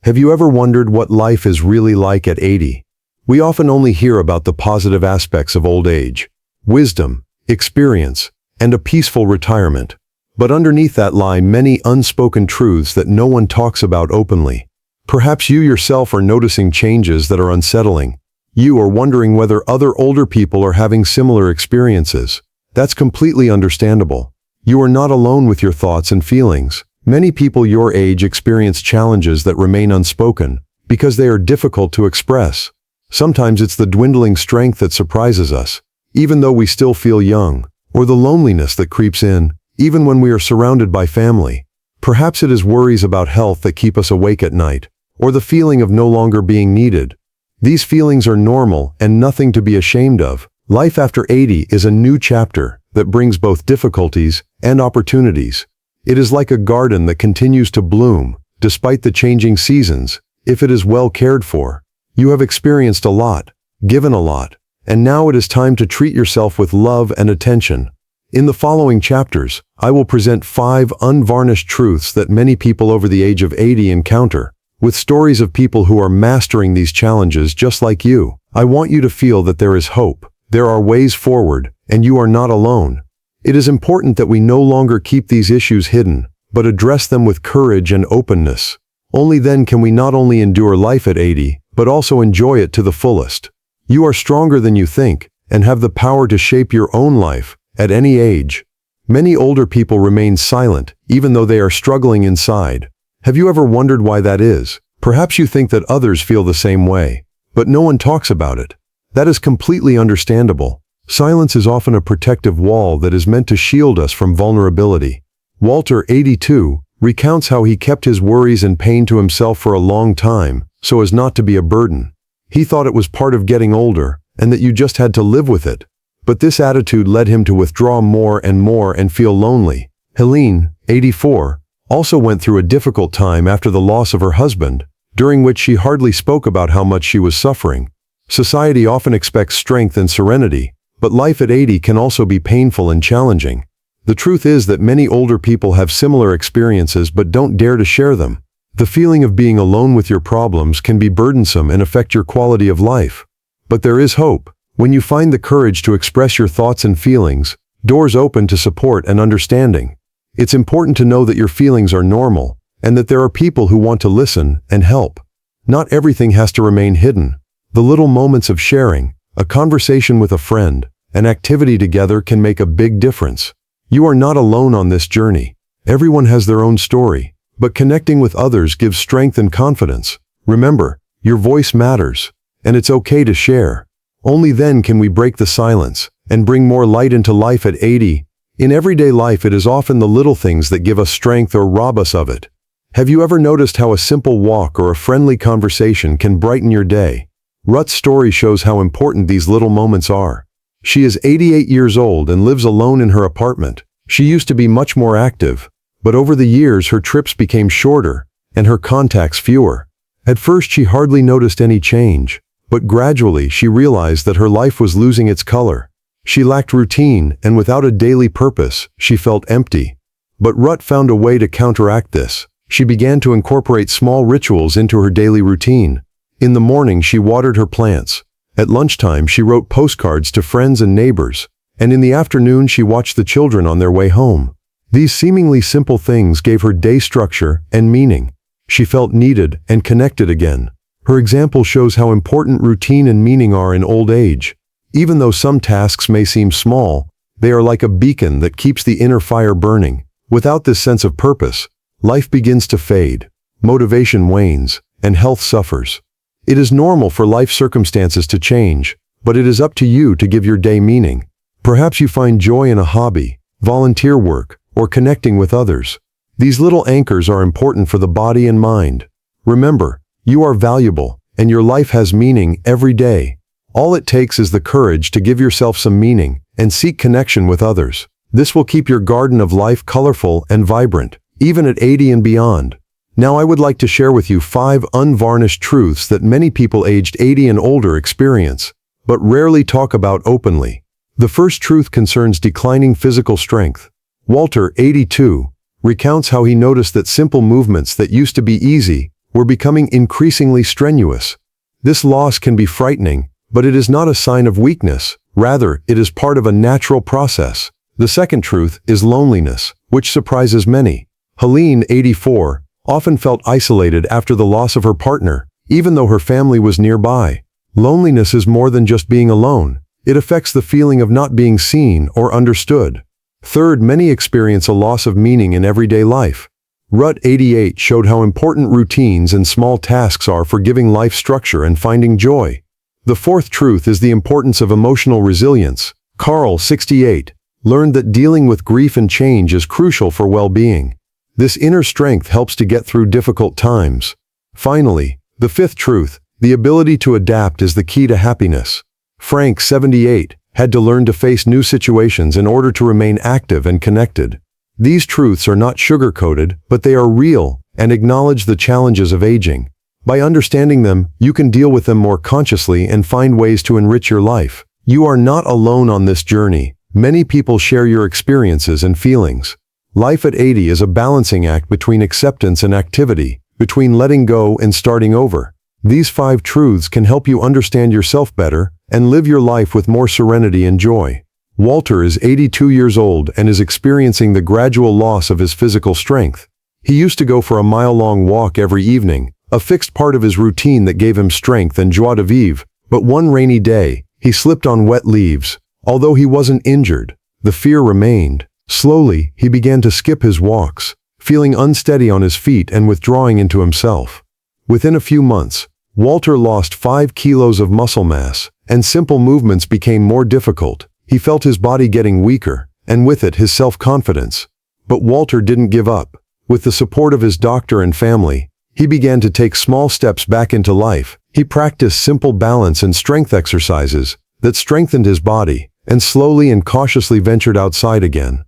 Have you ever wondered what life is really like at 80? We often only hear about the positive aspects of old age: wisdom, experience, and a peaceful retirement. But underneath that lie many unspoken truths that no one talks about openly. Perhaps you yourself are noticing changes that are unsettling. You are wondering whether other older people are having similar experiences. That's completely understandable. You are not alone with your thoughts and feelings. Many people your age experience challenges that remain unspoken because they are difficult to express. Sometimes it's the dwindling strength that surprises us, even though we still feel young, or the loneliness that creeps in, even when we are surrounded by family. Perhaps it is worries about health that keep us awake at night, or the feeling of no longer being needed. These feelings are normal and nothing to be ashamed of. Life after 80 is a new chapter that brings both difficulties and opportunities. It is like a garden that continues to bloom, despite the changing seasons, if it is well cared for. You have experienced a lot, given a lot, and now it is time to treat yourself with love and attention. In the following chapters, I will present 5 unvarnished truths that many people over the age of 80 encounter, with stories of people who are mastering these challenges just like you. I want you to feel that there is hope, there are ways forward, and you are not alone. It is important that we no longer keep these issues hidden, but address them with courage and openness. Only then can we not only endure life at 80, but also enjoy it to the fullest. You are stronger than you think, and have the power to shape your own life, at any age. Many older people remain silent, even though they are struggling inside. Have you ever wondered why that is? Perhaps you think that others feel the same way, but no one talks about it. That is completely understandable. Silence is often a protective wall that is meant to shield us from vulnerability. Walter, 82, recounts how he kept his worries and pain to himself for a long time, so as not to be a burden. He thought it was part of getting older, and that you just had to live with it. But this attitude led him to withdraw more and feel lonely. Helene, 84, also went through a difficult time after the loss of her husband, during which she hardly spoke about how much she was suffering. Society often expects strength and serenity, but life at 80 can also be painful and challenging. The truth is that many older people have similar experiences but don't dare to share them. The feeling of being alone with your problems can be burdensome and affect your quality of life. But there is hope. When you find the courage to express your thoughts and feelings, doors open to support and understanding. It's important to know that your feelings are normal, and that there are people who want to listen and help. Not everything has to remain hidden. The little moments of sharing, a conversation with a friend, an activity together can make a big difference. You are not alone on this journey. Everyone has their own story, but connecting with others gives strength and confidence. Remember, your voice matters, and it's okay to share. Only then can we break the silence and bring more light into life at 80. In everyday life, it is often the little things that give us strength or rob us of it. Have you ever noticed how a simple walk or a friendly conversation can brighten your day? Ruth's story shows how important these little moments are. She is 88 years old and lives alone in her apartment. She used to be much more active, but over the years her trips became shorter and her contacts fewer. At first she hardly noticed any change, but gradually she realized that her life was losing its color. She lacked routine, and without a daily purpose, she felt empty. But Ruth found a way to counteract this. She began to incorporate small rituals into her daily routine. In the morning she watered her plants. At lunchtime she wrote postcards to friends and neighbors, and in the afternoon she watched the children on their way home. These seemingly simple things gave her day structure and meaning. She felt needed and connected again. Her example shows how important routine and meaning are in old age. Even though some tasks may seem small, they are like a beacon that keeps the inner fire burning. Without this sense of purpose, life begins to fade, motivation wanes, and health suffers. It is normal for life circumstances to change, but it is up to you to give your day meaning. Perhaps you find joy in a hobby, volunteer work, or connecting with others. These little anchors are important for the body and mind. Remember, you are valuable, and your life has meaning every day. All it takes is the courage to give yourself some meaning and seek connection with others. This will keep your garden of life colorful and vibrant, even at 80 and beyond. Now I would like to share with you 5 unvarnished truths that many people aged 80 and older experience, but rarely talk about openly. The first truth concerns declining physical strength. Walter, 82, recounts how he noticed that simple movements that used to be easy were becoming increasingly strenuous. This loss can be frightening, but it is not a sign of weakness. Rather, it is part of a natural process. The second truth is loneliness, which surprises many. Helene, 84, often felt isolated after the loss of her partner, even though her family was nearby. Loneliness is more than just being alone. It affects the feeling of not being seen or understood. Third, many experience a loss of meaning in everyday life. Rut 88 showed how important routines and small tasks are for giving life structure and finding joy. The fourth truth is the importance of emotional resilience. Carl, 68, learned that dealing with grief and change is crucial for well-being. This inner strength helps to get through difficult times. Finally, the fifth truth, the ability to adapt is the key to happiness. Frank, 78, had to learn to face new situations in order to remain active and connected. These truths are not sugar-coated, but they are real and acknowledge the challenges of aging. By understanding them, you can deal with them more consciously and find ways to enrich your life. You are not alone on this journey. Many people share your experiences and feelings. Life at 80 is a balancing act between acceptance and activity, between letting go and starting over. These 5 truths can help you understand yourself better and live your life with more serenity and joy. Walter is 82 years old and is experiencing the gradual loss of his physical strength. He used to go for a mile-long walk every evening, a fixed part of his routine that gave him strength and joie de vivre. But one rainy day, he slipped on wet leaves. Although he wasn't injured, the fear remained. Slowly, he began to skip his walks, feeling unsteady on his feet and withdrawing into himself. Within a few months, Walter lost 5 kilos of muscle mass, and simple movements became more difficult. He felt his body getting weaker, and with it his self-confidence. But Walter didn't give up. With the support of his doctor and family, he began to take small steps back into life. He practiced simple balance and strength exercises that strengthened his body, and slowly and cautiously ventured outside again.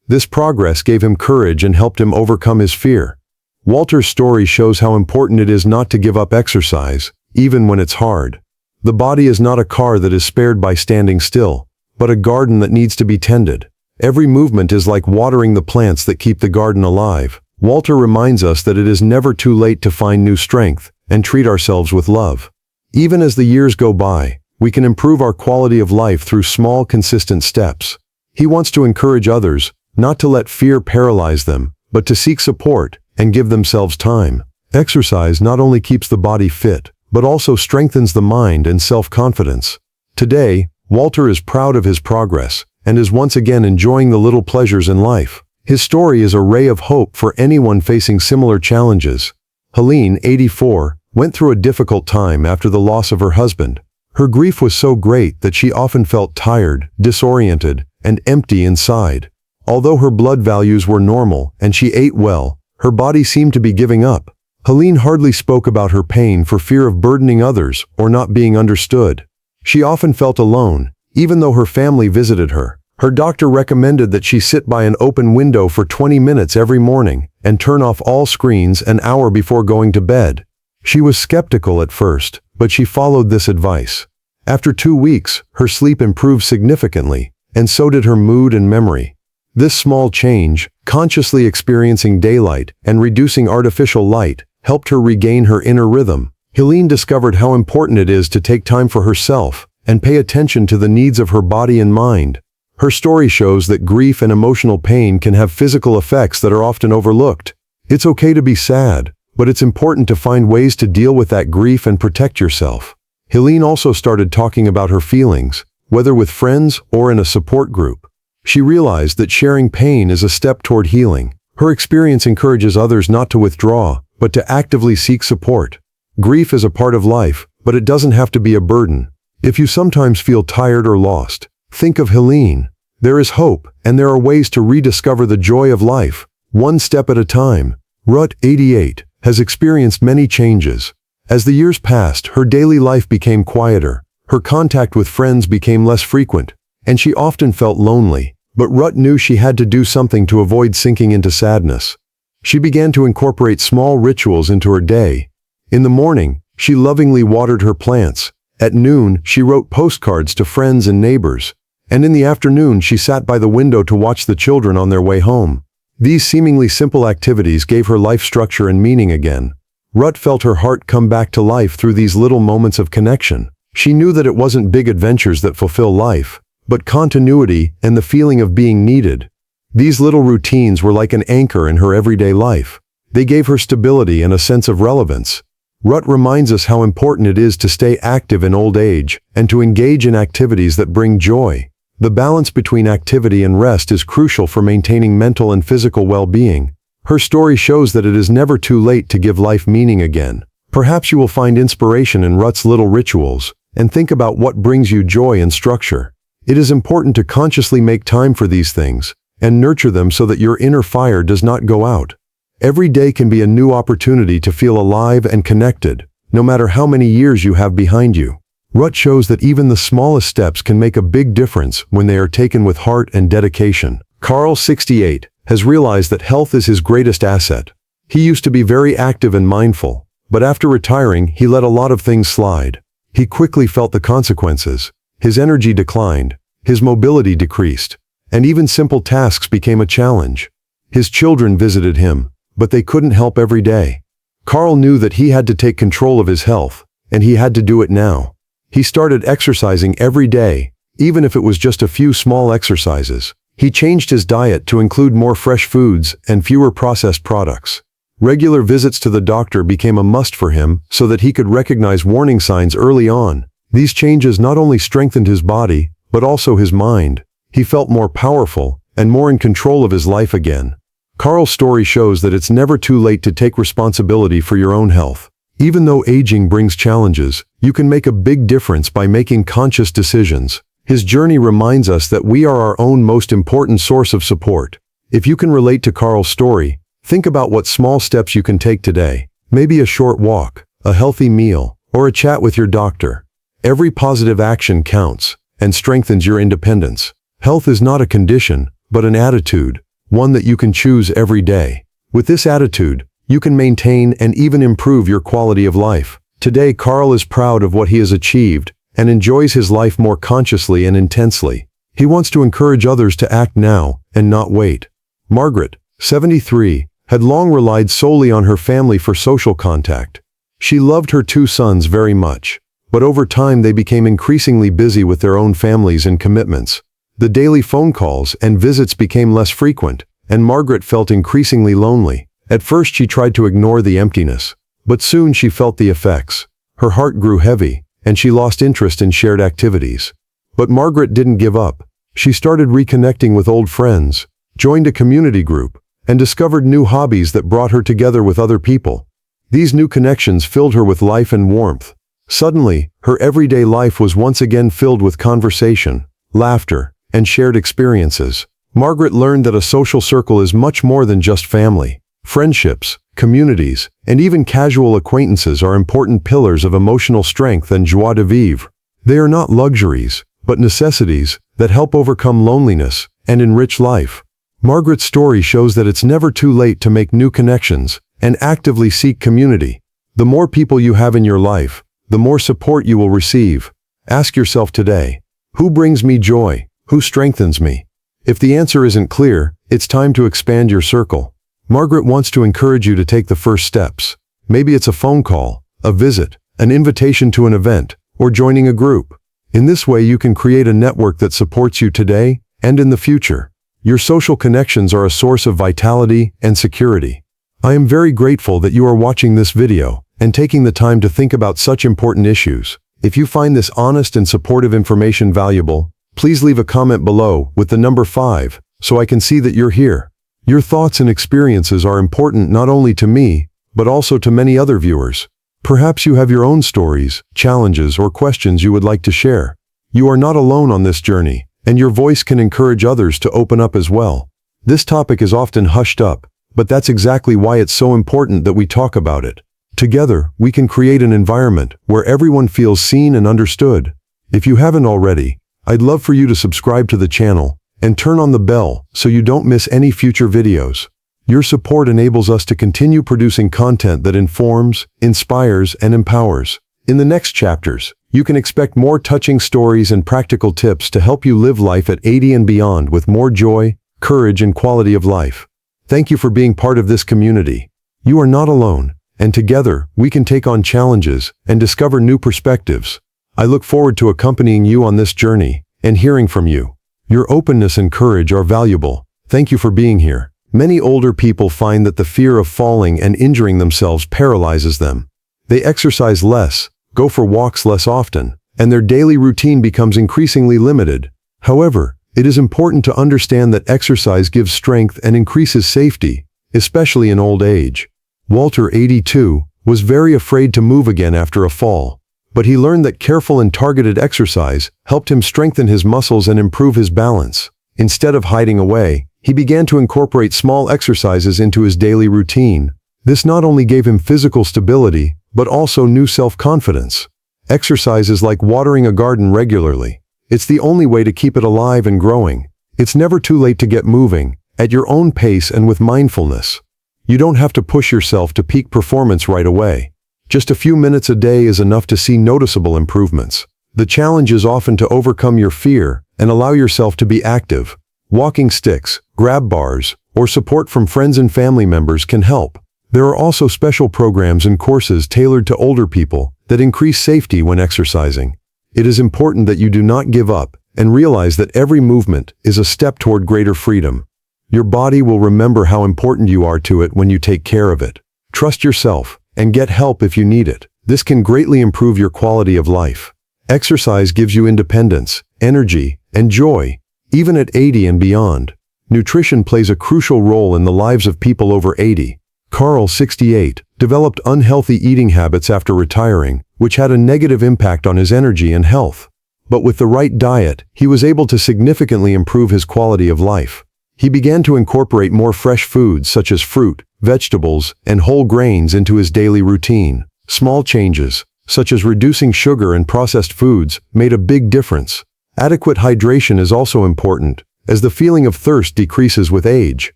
This progress gave him courage and helped him overcome his fear. Walter's story shows how important it is not to give up exercise, even when it's hard. The body is not a car that is spared by standing still, but a garden that needs to be tended. Every movement is like watering the plants that keep the garden alive. Walter reminds us that it is never too late to find new strength and treat ourselves with love. Even as the years go by, we can improve our quality of life through small, consistent steps. He wants to encourage others not to let fear paralyze them, but to seek support and give themselves time. Exercise not only keeps the body fit, but also strengthens the mind and self-confidence. Today, Walter is proud of his progress and is once again enjoying the little pleasures in life. His story is a ray of hope for anyone facing similar challenges. Helene, 84, went through a difficult time after the loss of her husband. Her grief was so great that she often felt tired, disoriented, and empty inside. Although her blood values were normal and she ate well, her body seemed to be giving up. Helene hardly spoke about her pain for fear of burdening others or not being understood. She often felt alone, even though her family visited her. Her doctor recommended that she sit by an open window for 20 minutes every morning and turn off all screens an hour before going to bed. She was skeptical at first, but she followed this advice. After 2 weeks, her sleep improved significantly, and so did her mood and memory. This small change, consciously experiencing daylight and reducing artificial light, helped her regain her inner rhythm. Helene discovered how important it is to take time for herself and pay attention to the needs of her body and mind. Her story shows that grief and emotional pain can have physical effects that are often overlooked. It's okay to be sad, but it's important to find ways to deal with that grief and protect yourself. Helene also started talking about her feelings, whether with friends or in a support group. She realized that sharing pain is a step toward healing. Her experience encourages others not to withdraw, but to actively seek support. Grief is a part of life, but it doesn't have to be a burden. If you sometimes feel tired or lost, think of Helene. There is hope, and there are ways to rediscover the joy of life, one step at a time. Rut 88 has experienced many changes. As the years passed, her daily life became quieter, her contact with friends became less frequent, and she often felt lonely. But Rut knew she had to do something to avoid sinking into sadness. She began to incorporate small rituals into her day. In the morning, she lovingly watered her plants. At noon, she wrote postcards to friends and neighbors. And in the afternoon, she sat by the window to watch the children on their way home. These seemingly simple activities gave her life structure and meaning again. Rut felt her heart come back to life through these little moments of connection. She knew that it wasn't big adventures that fulfill life, but continuity and the feeling of being needed. These little routines were like an anchor in her everyday life. They gave her stability and a sense of relevance. Rut reminds us how important it is to stay active in old age and to engage in activities that bring joy. The balance between activity and rest is crucial for maintaining mental and physical well-being. Her story shows that it is never too late to give life meaning again. Perhaps you will find inspiration in Rut's little rituals and think about what brings you joy and structure. It is important to consciously make time for these things and nurture them so that your inner fire does not go out. Every day can be a new opportunity to feel alive and connected, no matter how many years you have behind you. Rut shows that even the smallest steps can make a big difference when they are taken with heart and dedication. Carl, 68, has realized that health is his greatest asset. He used to be very active and mindful, but after retiring, he let a lot of things slide. He quickly felt the consequences. His energy declined, his mobility decreased, and even simple tasks became a challenge. His children visited him, but they couldn't help every day. Carl knew that he had to take control of his health, and he had to do it now. He started exercising every day, even if it was just a few small exercises. He changed his diet to include more fresh foods and fewer processed products. Regular visits to the doctor became a must for him so that he could recognize warning signs early on. These changes not only strengthened his body, but also his mind. He felt more powerful and more in control of his life again. Carl's story shows that it's never too late to take responsibility for your own health. Even though aging brings challenges, you can make a big difference by making conscious decisions. His journey reminds us that we are our own most important source of support. If you can relate to Carl's story, think about what small steps you can take today. Maybe a short walk, a healthy meal, or a chat with your doctor. Every positive action counts and strengthens your independence. Health is not a condition, but an attitude, one that you can choose every day. With this attitude, you can maintain and even improve your quality of life. Today, Carl is proud of what he has achieved and enjoys his life more consciously and intensely. He wants to encourage others to act now and not wait. Margaret, 73, had long relied solely on her family for social contact. She loved her 2 sons very much, but over time they became increasingly busy with their own families and commitments. The daily phone calls and visits became less frequent, and Margaret felt increasingly lonely. At first she tried to ignore the emptiness, but soon she felt the effects. Her heart grew heavy, and she lost interest in shared activities. But Margaret didn't give up. She started reconnecting with old friends, joined a community group, and discovered new hobbies that brought her together with other people. These new connections filled her with life and warmth. Suddenly, her everyday life was once again filled with conversation, laughter, and shared experiences. Margaret learned that a social circle is much more than just family. Friendships, communities, and even casual acquaintances are important pillars of emotional strength and joie de vivre. They are not luxuries, but necessities that help overcome loneliness and enrich life. Margaret's story shows that it's never too late to make new connections and actively seek community. The more people you have in your life, the more support you will receive. Ask yourself today, who brings me joy? Who strengthens me? If the answer isn't clear, it's time to expand your circle. Margaret wants to encourage you to take the first steps. Maybe it's a phone call, a visit, an invitation to an event, or joining a group. In this way you can create a network that supports you today and in the future. Your social connections are a source of vitality and security. I am very grateful that you are watching this video and taking the time to think about such important issues. If you find this honest and supportive information valuable, please leave a comment below with the number 5 so I can see that you're here. Your thoughts and experiences are important not only to me, but also to many other viewers. Perhaps you have your own stories, challenges, or questions you would like to share. You are not alone on this journey, and your voice can encourage others to open up as well. This topic is often hushed up, but that's exactly why it's so important that we talk about it. Together, we can create an environment where everyone feels seen and understood. If you haven't already, I'd love for you to subscribe to the channel and turn on the bell so you don't miss any future videos. Your support enables us to continue producing content that informs, inspires, and empowers. In the next chapters, you can expect more touching stories and practical tips to help you live life at 80 and beyond with more joy, courage, and quality of life. Thank you for being part of this community. You are not alone, and together, we can take on challenges and discover new perspectives. I look forward to accompanying you on this journey and hearing from you. Your openness and courage are valuable. Thank you for being here. Many older people find that the fear of falling and injuring themselves paralyzes them. They exercise less, go for walks less often, and their daily routine becomes increasingly limited. However, it is important to understand that exercise gives strength and increases safety, especially in old age. Walter, 82, was very afraid to move again after a fall, but he learned that careful and targeted exercise helped him strengthen his muscles and improve his balance. Instead of hiding away, he began to incorporate small exercises into his daily routine. This not only gave him physical stability, but also new self-confidence. Exercise is like watering a garden regularly. It's the only way to keep it alive and growing. It's never too late to get moving, at your own pace and with mindfulness. You don't have to push yourself to peak performance right away. Just a few minutes a day is enough to see noticeable improvements. The challenge is often to overcome your fear and allow yourself to be active. Walking sticks, grab bars, or support from friends and family members can help. There are also special programs and courses tailored to older people that increase safety when exercising. It is important that you do not give up and realize that every movement is a step toward greater freedom. Your body will remember how important you are to it when you take care of it. Trust yourself and get help if you need it. This can greatly improve your quality of life. Exercise gives you independence, energy, and joy, even at 80 and beyond. Nutrition plays a crucial role in the lives of people over 80. Carl, 68, developed unhealthy eating habits after retiring, which had a negative impact on his energy and health. But with the right diet, he was able to significantly improve his quality of life. He began to incorporate more fresh foods such as fruit, vegetables, and whole grains into his daily routine. Small changes, such as reducing sugar and processed foods, made a big difference. Adequate hydration is also important, as the feeling of thirst decreases with age.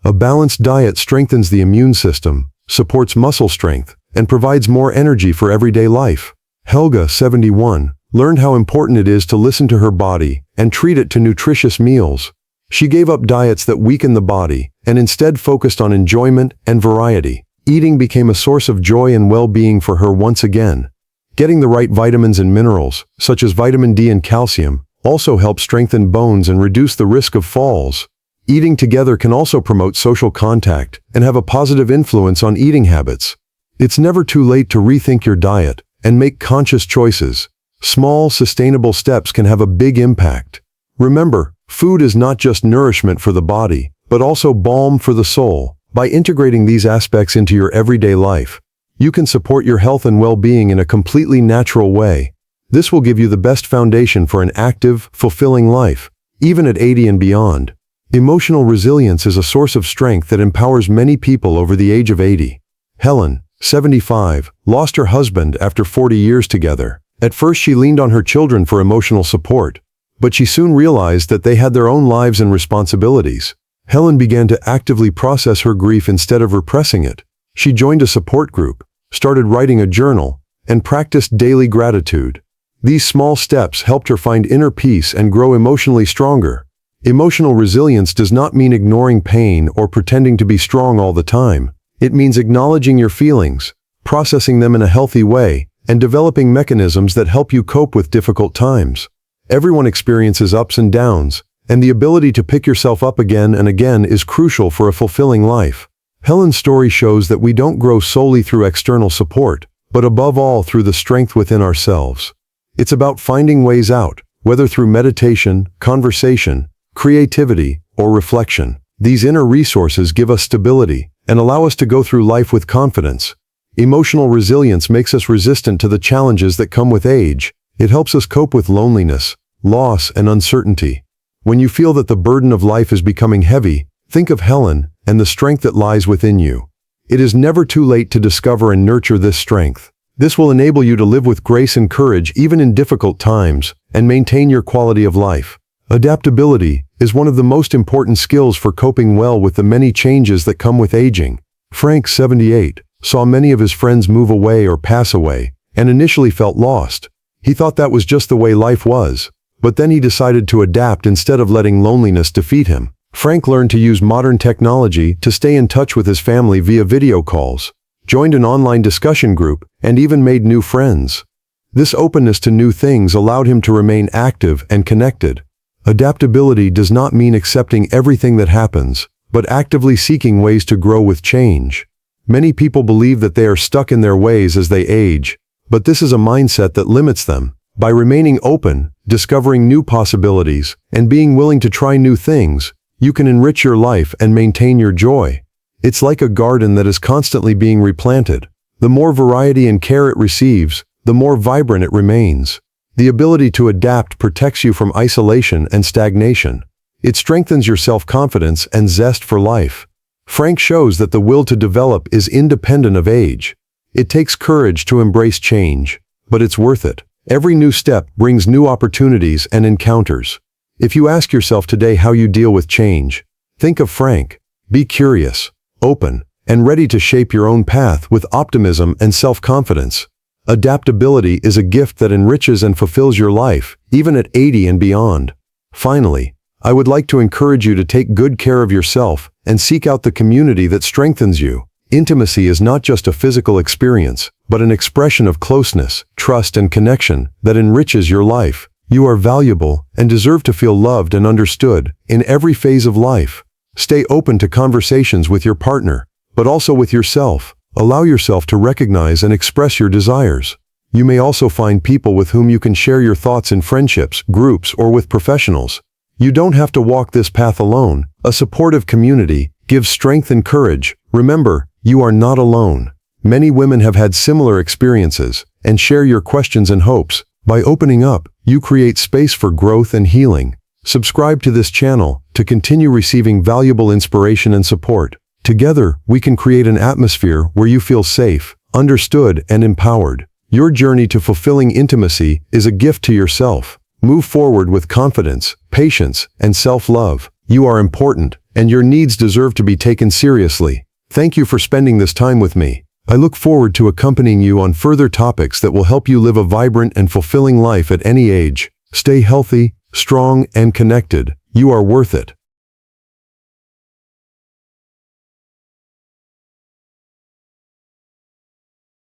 A balanced diet strengthens the immune system, supports muscle strength, and provides more energy for everyday life. Helga, 71, learned how important it is to listen to her body and treat it to nutritious meals. She gave up diets that weakened the body and instead focused on enjoyment and variety. Eating became a source of joy and well-being for her once again. Getting the right vitamins and minerals, such as vitamin D and calcium, also help strengthen bones and reduce the risk of falls. Eating together can also promote social contact and have a positive influence on eating habits. It's never too late to rethink your diet and make conscious choices. Small, sustainable steps can have a big impact. Remember, food is not just nourishment for the body, but also balm for the soul. By integrating these aspects into your everyday life, you can support your health and well-being in a completely natural way. This will give you the best foundation for an active, fulfilling life, even at 80 and beyond. Emotional resilience is a source of strength that empowers many people over the age of 80. Helen, 75, lost her husband after 40 years together. At first she leaned on her children for emotional support, but she soon realized that they had their own lives and responsibilities. Helen began to actively process her grief instead of repressing it. She joined a support group, started writing a journal, and practiced daily gratitude. These small steps helped her find inner peace and grow emotionally stronger. Emotional resilience does not mean ignoring pain or pretending to be strong all the time. It means acknowledging your feelings, processing them in a healthy way, and developing mechanisms that help you cope with difficult times. Everyone experiences ups and downs, and the ability to pick yourself up again and again is crucial for a fulfilling life. Helen's story shows that we don't grow solely through external support, but above all through the strength within ourselves. It's about finding ways out, whether through meditation, conversation, creativity, or reflection. These inner resources give us stability and allow us to go through life with confidence. Emotional resilience makes us resistant to the challenges that come with age. It helps us cope with loneliness, loss, and uncertainty. When you feel that the burden of life is becoming heavy, think of Helen and the strength that lies within you. It is never too late to discover and nurture this strength. This will enable you to live with grace and courage even in difficult times and maintain your quality of life. Adaptability is one of the most important skills for coping well with the many changes that come with aging. Frank, 78, saw many of his friends move away or pass away, and initially felt lost. He thought that was just the way life was, but then he decided to adapt instead of letting loneliness defeat him. Frank learned to use modern technology to stay in touch with his family via video calls. joined an online discussion group, and even made new friends. This openness to new things allowed him to remain active and connected. Adaptability does not mean accepting everything that happens, but actively seeking ways to grow with change. Many people believe that they are stuck in their ways as they age, but this is a mindset that limits them. By remaining open, discovering new possibilities, and being willing to try new things, you can enrich your life and maintain your joy. It's like a garden that is constantly being replanted. The more variety and care it receives, the more vibrant it remains. The ability to adapt protects you from isolation and stagnation. It strengthens your self-confidence and zest for life. Frank shows that the will to develop is independent of age. It takes courage to embrace change, but it's worth it. Every new step brings new opportunities and encounters. If you ask yourself today how you deal with change, think of Frank. Be curious, open, and ready to shape your own path with optimism and self-confidence. Adaptability is a gift that enriches and fulfills your life, even at 80 and beyond. Finally, I would like to encourage you to take good care of yourself and seek out the community that strengthens you. Intimacy is not just a physical experience, but an expression of closeness, trust, and connection that enriches your life. You are valuable and deserve to feel loved and understood in every phase of life. Stay open to conversations with your partner, but also with yourself. Allow yourself to recognize and express your desires. You may also find people with whom you can share your thoughts in friendships, groups, or with professionals. You don't have to walk this path alone. A supportive community gives strength and courage. Remember, you are not alone. Many women have had similar experiences and share your questions and hopes. By opening up, you create space for growth and healing. Subscribe to this channel to continue receiving valuable inspiration and support. Together, we can create an atmosphere where you feel safe, understood, and empowered. Your journey to fulfilling intimacy is a gift to yourself. Move forward with confidence, patience, and self-love. You are important, and your needs deserve to be taken seriously. Thank you for spending this time with me. I look forward to accompanying you on further topics that will help you live a vibrant and fulfilling life at any age. Stay healthy, strong, and connected. You are worth it.